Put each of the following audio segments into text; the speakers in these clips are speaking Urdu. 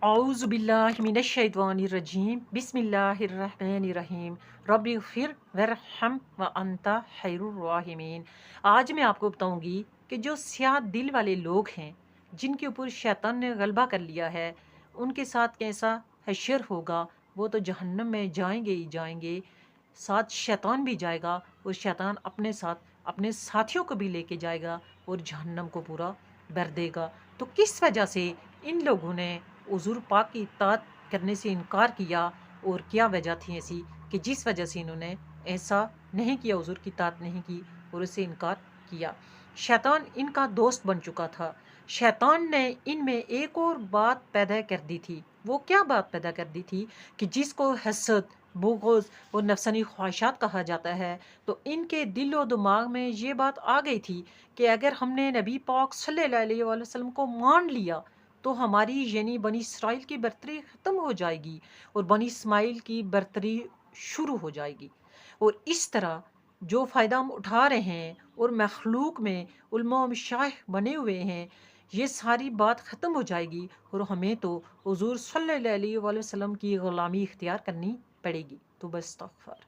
اعوذ باللہ من الشیطان الرجیم بسم اللہ الرحمن الرحیم رب اغفر ورحم وانت خیر الراحمین۔ آج میں آپ کو بتاؤں گی کہ جو سیاہ دل والے لوگ ہیں، جن کے اوپر شیطان نے غلبہ کر لیا ہے، ان کے ساتھ کیسا حشر ہوگا۔ وہ تو جہنم میں جائیں گے ہی جائیں گے، ساتھ شیطان بھی جائے گا، اور شیطان اپنے ساتھ اپنے ساتھیوں کو بھی لے کے جائے گا اور جہنم کو پورا بھر دے گا۔ تو کس وجہ سے ان لوگوں نے حضور پاک کی اطاعت کرنے سے انکار کیا، اور کیا وجہ تھی ایسی کہ جس وجہ سے انہوں نے ایسا نہیں کیا، حضور کی اطاعت نہیں کی اور اس سے انکار کیا؟ شیطان ان کا دوست بن چکا تھا۔ شیطان نے ان میں ایک اور بات پیدا کر دی تھی۔ وہ کیا بات پیدا کر دی تھی کہ جس کو حسد، بغض اور نفسانی خواہشات کہا جاتا ہے، تو ان کے دل و دماغ میں یہ بات آ گئی تھی کہ اگر ہم نے نبی پاک صلی اللہ علیہ وآلہ وسلم کو مان لیا تو ہماری یعنی بنی اسرائیل کی برتری ختم ہو جائے گی اور بنی اسماعیل کی برتری شروع ہو جائے گی، اور اس طرح جو فائدہ ہم اٹھا رہے ہیں اور مخلوق میں علماء و مشائخ بنے ہوئے ہیں، یہ ساری بات ختم ہو جائے گی اور ہمیں تو حضور صلی اللہ علیہ وآلہ وسلم کی غلامی اختیار کرنی پڑے گی۔ تو بستغفر،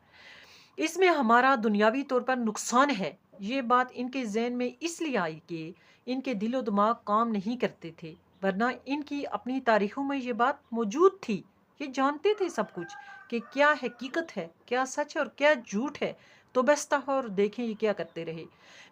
اس میں ہمارا دنیاوی طور پر نقصان ہے۔ یہ بات ان کے ذہن میں اس لیے آئی کہ ان کے دل و دماغ کام نہیں کرتے تھے، ورنہ ان کی اپنی تاریخوں میں یہ بات موجود تھی۔ یہ جانتے تھے سب کچھ کہ کیا حقیقت ہے، کیا سچ ہے اور کیا جھوٹ ہے۔ تو اور دیکھیں یہ کیا کرتے رہے۔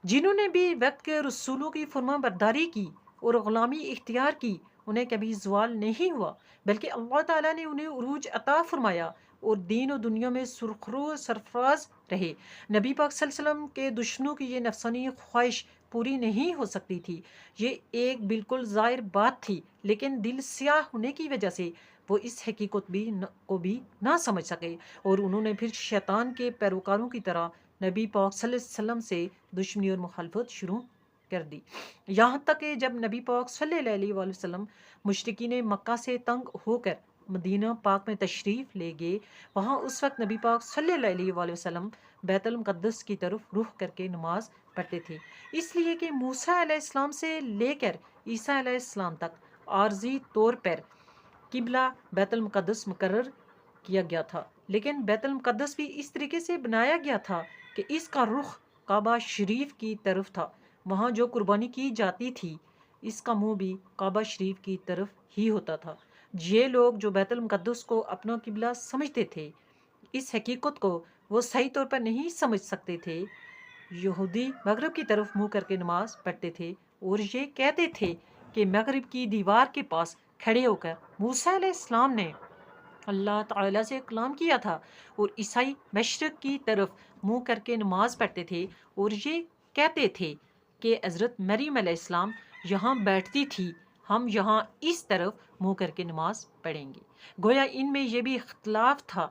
جنہوں نے بھی وقت کے رسولوں کی فرما برداری کی اور غلامی اختیار کی، انہیں کبھی زوال نہیں ہوا، بلکہ اللہ تعالیٰ نے انہیں عروج عطا فرمایا اور دین و دنیا میں سرخرو سرفراز رہے۔ نبی پاک صلی اللہ علیہ وسلم کے دشمنوں کی یہ نفسانی خواہش پوری نہیں ہو سکتی تھی۔ یہ ایک بالکل ظاہر بات تھی، لیکن دل سیاہ ہونے کی وجہ سے وہ اس حقیقت کو بھی نہ سمجھ سکے، اور انہوں نے پھر شیطان کے پیروکاروں کی طرح نبی پاک صلی اللہ علیہ وسلم سے دشمنی اور مخالفت شروع کر دی۔ یہاں تک کہ جب نبی پاک صلی اللہ علیہ وآلہ وسلم مشرکین مکہ سے تنگ ہو کر مدینہ پاک میں تشریف لے گئے، وہاں اس وقت نبی پاک صلی اللہ علیہ وآلہ وسلم بیت المقدس کی طرف رخ کر کے نماز پڑھتے تھے، اس لیے کہ موسیٰ علیہ السلام سے لے کر عیسیٰ علیہ السلام تک عارضی طور پر قبلہ بیت المقدس مقرر کیا گیا تھا، لیکن بیت المقدس بھی اس طریقے سے بنایا گیا تھا کہ اس کا رخ کعبہ شریف کی طرف تھا۔ وہاں جو قربانی کی جاتی تھی، اس کا منہ بھی کعبہ شریف کی طرف ہی ہوتا تھا۔ یہ لوگ جو بیت المقدس کو اپنا قبلہ سمجھتے تھے، اس حقیقت کو وہ صحیح طور پر نہیں سمجھ سکتے تھے۔ یہودی مغرب کی طرف منہ کر کے نماز پڑھتے تھے اور یہ کہتے تھے کہ مغرب کی دیوار کے پاس کھڑے ہو کر موسیٰ علیہ السلام نے اللہ تعالیٰ سے کلام کیا تھا، اور عیسائی مشرق کی طرف منہ کر کے نماز پڑھتے تھے اور یہ کہتے تھے کہ حضرت مریم علیہ السلام یہاں بیٹھتی تھی، ہم یہاں اس طرف منہ کر کے نماز پڑھیں گے۔ گویا ان میں یہ بھی اختلاف تھا،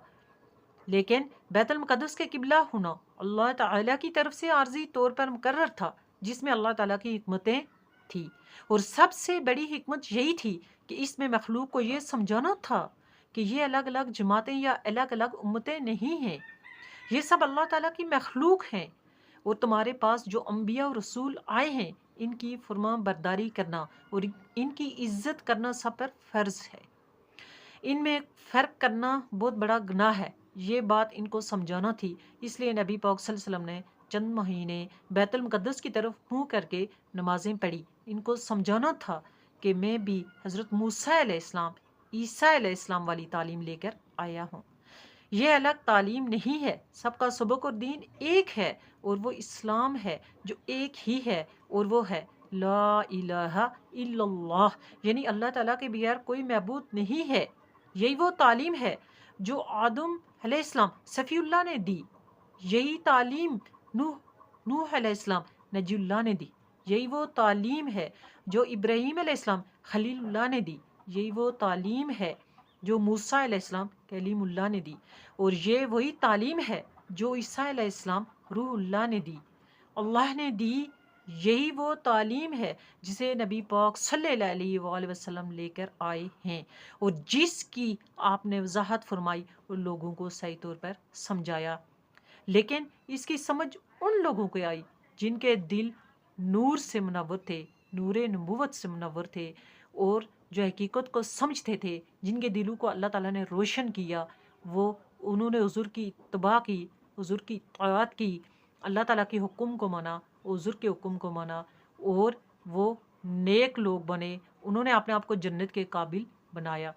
لیکن بیت المقدس کے قبلہ ہونا اللہ تعالیٰ کی طرف سے عارضی طور پر مقرر تھا، جس میں اللہ تعالیٰ کی حکمتیں تھی، اور سب سے بڑی حکمت یہی تھی کہ اس میں مخلوق کو یہ سمجھانا تھا کہ یہ الگ الگ جماعتیں یا الگ الگ امتیں نہیں ہیں، یہ سب اللہ تعالیٰ کی مخلوق ہیں، اور تمہارے پاس جو انبیاء اور رسول آئے ہیں، ان کی فرما برداری کرنا اور ان کی عزت کرنا سب پر فرض ہے۔ ان میں فرق کرنا بہت بڑا گناہ ہے، یہ بات ان کو سمجھانا تھی۔ اس لیے نبی پاک صلی اللہ علیہ وسلم نے چند مہینے بیت المقدس کی طرف منہ کر کے نمازیں پڑھی۔ ان کو سمجھانا تھا کہ میں بھی حضرت موسیٰ علیہ السلام، عیسیٰ علیہ السلام والی تعلیم لے کر آیا ہوں۔ یہ الگ تعلیم نہیں ہے، سب کا سبق اور دین ایک ہے، اور وہ اسلام ہے جو ایک ہی ہے، اور وہ ہے لا الہ الا اللہ، یعنی اللہ تعالیٰ کے بغیر کوئی معبود نہیں ہے۔ یہی وہ تعلیم ہے جو آدم علیہ السلام صفی اللہ نے دی، یہی تعلیم نوح علیہ السلام نجی اللہ نے دی، یہی وہ تعلیم ہے جو ابراہیم علیہ السلام خلیل اللہ نے دی، یہی وہ تعلیم ہے جو موسیٰ علیہ السلام کلیم اللہ نے دی، اور یہ وہی تعلیم ہے جو عیسیٰ علیہ السلام روح اللہ نے دی، اللہ نے دی۔ یہی وہ تعلیم ہے جسے نبی پاک صلی اللہ علیہ وآلہ وسلم لے کر آئے ہیں، اور جس کی آپ نے وضاحت فرمائی اور لوگوں کو صحیح طور پر سمجھایا، لیکن اس کی سمجھ ان لوگوں کو آئی جن کے دل نور سے منور تھے، نور نبوت سے منور تھے، اور جو حقیقت کو سمجھتے تھے، جن کے دلوں کو اللہ تعالیٰ نے روشن کیا، انہوں نے حضور کی اتباع کی، حضور کی اطاعت کی، اللہ تعالیٰ کے حکم کو مانا، حضور کے حکم کو مانا، اور وہ نیک لوگ بنے، انہوں نے اپنے آپ کو جنت کے قابل بنایا۔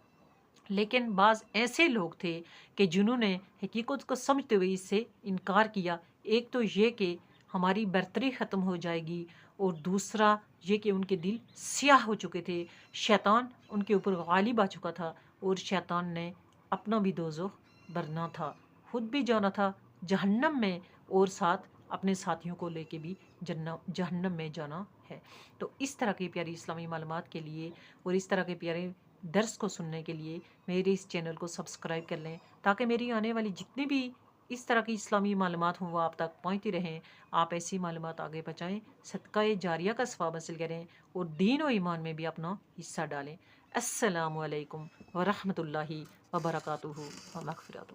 لیکن بعض ایسے لوگ تھے کہ جنہوں نے حقیقت کو سمجھتے ہوئے اس سے انکار کیا۔ ایک تو یہ کہ ہماری برتری ختم ہو جائے گی، اور دوسرا یہ کہ ان کے دل سیاہ ہو چکے تھے، شیطان ان کے اوپر غالب آ چکا تھا، اور شیطان نے اپنا بھی دوزخ بھرنا تھا، خود بھی جانا تھا جہنم میں، اور ساتھ اپنے ساتھیوں کو لے کے بھی جہنم میں جانا ہے۔ تو اس طرح کی پیاری اسلامی معلومات کے لیے اور اس طرح کے پیارے درس کو سننے کے لیے میرے اس چینل کو سبسکرائب کر لیں، تاکہ میری آنے والی جتنی بھی اس طرح کی اسلامی معلومات ہوں وہ آپ تک پہنچتی رہیں، آپ ایسی معلومات آگے پہنچائیں، صدقہ جاریہ کا ثواب حاصل کریں، اور دین و ایمان میں بھی اپنا حصہ ڈالیں۔ السلام علیکم ورحمۃ اللہ وبرکاتہ و مغفراتہ۔